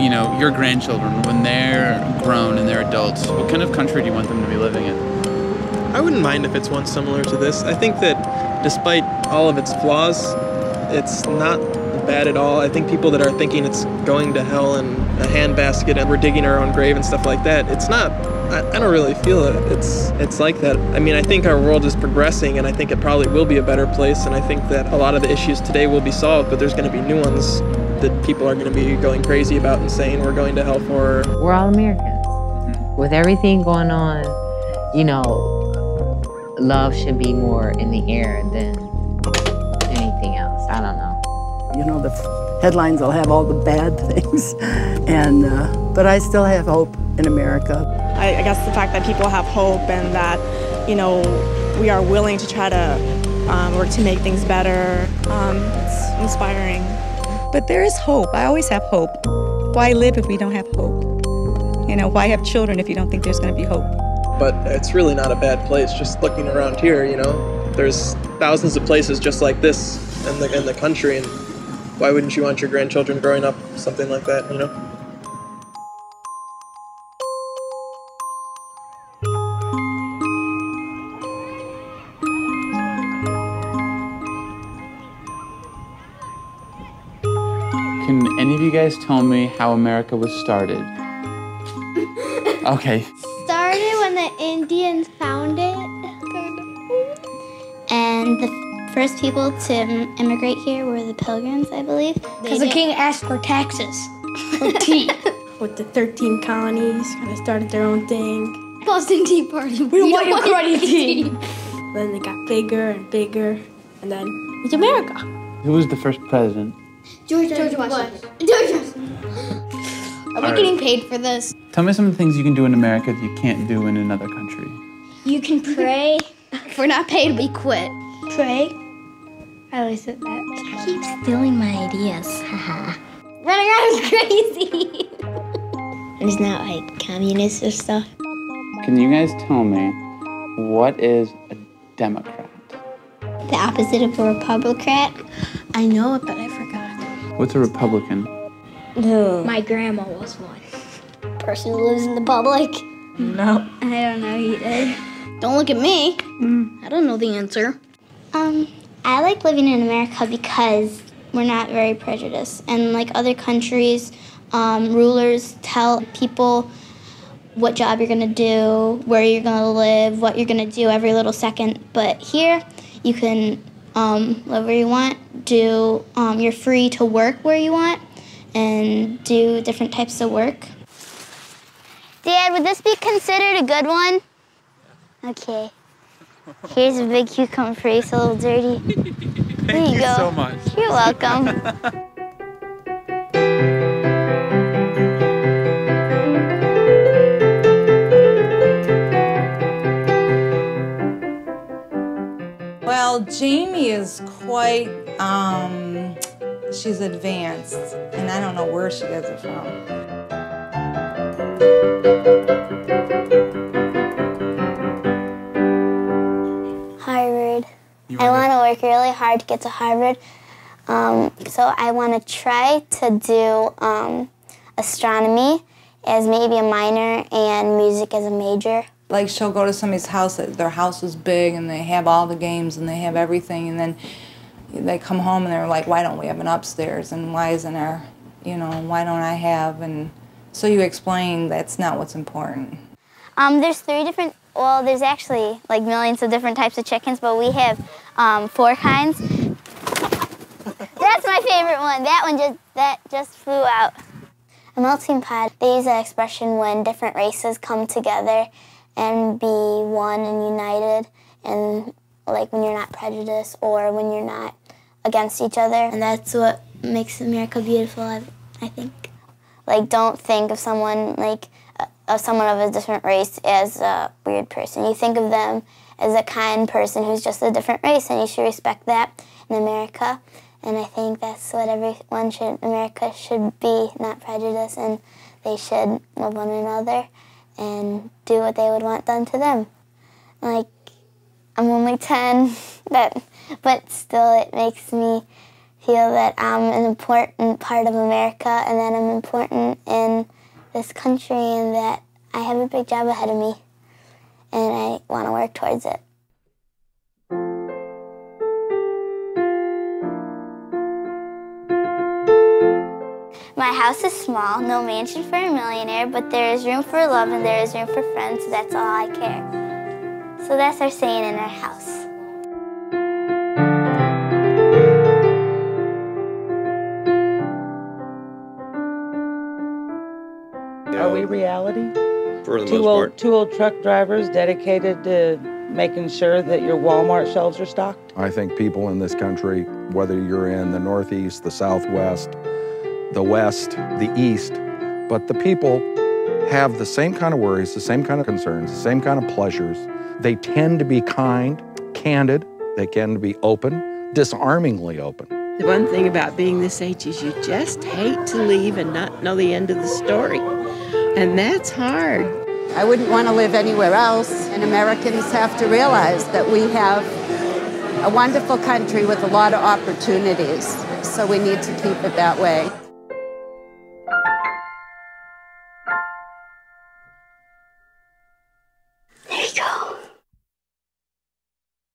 you know, your grandchildren, when they're grown and they're adults, what kind of country do you want them to be living in? I wouldn't mind if it's one similar to this. I think that despite all of its flaws, it's not bad at all. I think people that are thinking it's going to hell in a handbasket and we're digging our own grave and stuff like that, it's not. I don't really feel it. It's like that. I mean, I think our world is progressing, and I think it probably will be a better place, and I think that a lot of the issues today will be solved, but there's going to be new ones that people are going to be going crazy about and saying we're going to hell for. We're all Americans. With everything going on, you know, love should be more in the air than anything else. I don't know. You know, the headlines will have all the bad things, and but I still have hope in America. I guess the fact that people have hope and that, you know, we are willing to try to work to make things better, it's inspiring. But there is hope. I always have hope. Why live if we don't have hope? You know, why have children if you don't think there's going to be hope? But it's really not a bad place. Just looking around here, you know, there's thousands of places just like this in the country, and why wouldn't you want your grandchildren growing up something like that, you know? Can any of you guys tell me how America was started? Okay. Started when the Indians found it. And the first people to immigrate here were the Pilgrims, I believe. Because the king asked for taxes. For tea. With the 13 colonies, kind of started their own thing. Boston Tea Party. We don't want your cruddy tea. Then it got bigger and bigger, and then it's America. Who was the first president? George Washington. George Washington. Are we getting paid for this? Tell me some of the things you can do in America that you can't do in another country. You can pray. If we're not paid, we quit. Pray. I always said that. Keep stealing my ideas. Running around is crazy. It's not like communist or stuff. Can you guys tell me what is a Democrat? The opposite of a Republican. I know it, but I forgot. What's a Republican? My grandma was one. Person who lives in the public. No. I don't know either. Don't look at me. I don't know the answer. I like living in America because we're not very prejudiced. And like other countries, rulers tell people what job you're gonna do, where you're gonna live, what you're gonna do every little second. But here, you can live where you want, you're free to work where you want, and do different types of work. Dad, would this be considered a good one? Okay. Here's a big cucumber for you, it's a little dirty. Thank you so much. You're welcome. Well, Jamie is quite, she's advanced, and I don't know where she gets it from. Harvard. I want to work really hard to get to Harvard. So I want to try to do astronomy as maybe a minor and music as a major. Like, she'll go to somebody's house, their house is big, and they have all the games, and they have everything, and then they come home, and they're like, why don't we have an upstairs, and why isn't there, you know, why don't I have, and so you explain that's not what's important. There's there's actually like millions of different types of chickens, but we have 4 kinds. That's my favorite one. That just flew out. A melting pot, they use that expression when different races come together and be one and united, and like when you're not prejudiced or when you're not against each other. And that's what makes America beautiful, I think. Like, don't think of someone of a different race as a weird person. You think of them as a kind person who's just a different race, and you should respect that in America. And I think that's what America should be, not prejudice, and they should love one another and do what they would want done to them. Like, I'm only 10, but still it makes me feel that I'm an important part of America and that I'm important in this country and that I have a big job ahead of me and I want to work towards it. My house is small, no mansion for a millionaire, but there is room for love and there is room for friends, so that's all I care. So that's our saying in our house. Are we reality? For the most part. Two old truck drivers dedicated to making sure that your Walmart shelves are stocked? I think people in this country, whether you're in the Northeast, the Southwest, the West, the East, but the people have the same kind of worries, the same kind of concerns, the same kind of pleasures. They tend to be kind, candid, they tend to be open, disarmingly open. The one thing about being this age is you just hate to leave and not know the end of the story. And that's hard. I wouldn't want to live anywhere else, and Americans have to realize that we have a wonderful country with a lot of opportunities, so we need to keep it that way.